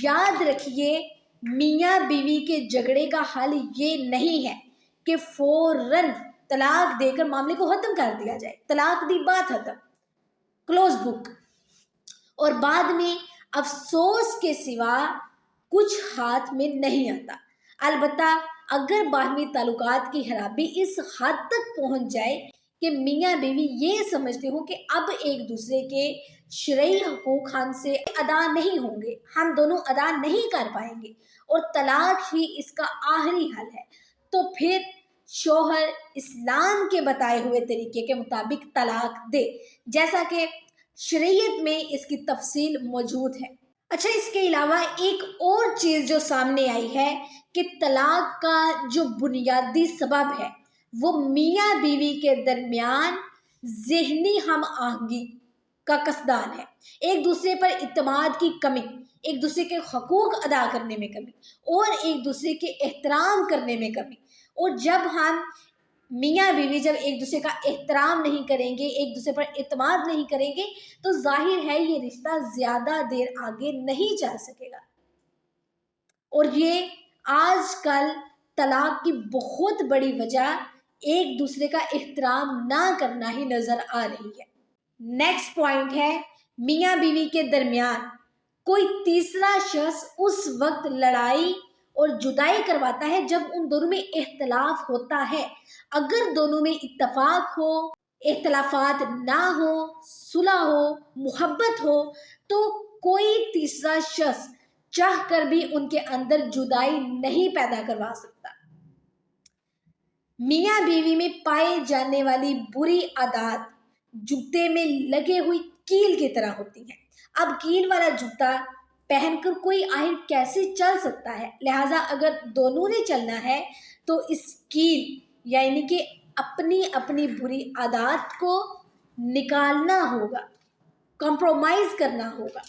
یاد رکھیے میاں بیوی کے جھگڑے کا حل یہ نہیں ہے کہ فوراً طلاق دے کر معاملے کو ختم کر دیا جائے، طلاق دی بات ختم، کلوز بک، اور بعد میں افسوس کے سوا کچھ ہاتھ میں نہیں آتا۔ البتہ اگر باہمی تعلقات کی خرابی اس حد تک پہنچ جائے کہ میاں بیوی یہ سمجھتے ہو کہ اب ایک دوسرے کے شرعی حقوق ہم سے ادا نہیں ہوں گے، ہم دونوں ادا نہیں کر پائیں گے اور طلاق ہی اس کا آخری حل ہے، تو پھر شوہر اسلام کے بتائے ہوئے طریقے کے مطابق طلاق دے، جیسا کہ شریعت میں اس کی تفصیل موجود ہے۔ اچھا، اس کے علاوہ ایک اور چیز جو سامنے آئی ہے کہ طلاق کا جو بنیادی سبب ہے وہ میاں بیوی کے درمیان ذہنی ہم آہنگی کا فقدان ہے، ایک دوسرے پر اعتماد کی کمی، ایک دوسرے کے حقوق ادا کرنے میں کمی اور ایک دوسرے کے احترام کرنے میں کمی۔ اور جب ہم میاں بیوی جب ایک دوسرے کا احترام نہیں کریں گے، ایک دوسرے پر اعتماد نہیں کریں گے، تو ظاہر ہے یہ رشتہ زیادہ دیر آگے نہیں جا سکے گا، اور یہ آج کل طلاق کی بہت بڑی وجہ ایک دوسرے کا احترام نہ کرنا ہی نظر آ رہی ہے۔ نیکسٹ پوائنٹ ہے، میاں بیوی کے درمیان کوئی تیسرا شخص اس وقت لڑائی اور جدائی کرواتا ہے جب ان دونوں میں اختلاف ہوتا ہے۔ اگر دونوں میں اتفاق ہو، اختلافات نہ ہو، صلح ہو، محبت ہو، تو کوئی تیسرا شخص چاہ کر بھی ان کے اندر جدائی نہیں پیدا کروا سکتا۔ میاں بیوی میں پائے جانے والی بری عادات جوتے میں لگے ہوئی کیل کی طرح ہوتی ہیں۔ اب کیل والا جوتا پہن کر کوئی آخر کیسے چل سکتا ہے؟ لہٰذا اگر دونوں نے چلنا ہے تو اس کیل یعنی کہ اپنی اپنی بری عادات کو نکالنا ہوگا، کمپرومائز کرنا ہوگا۔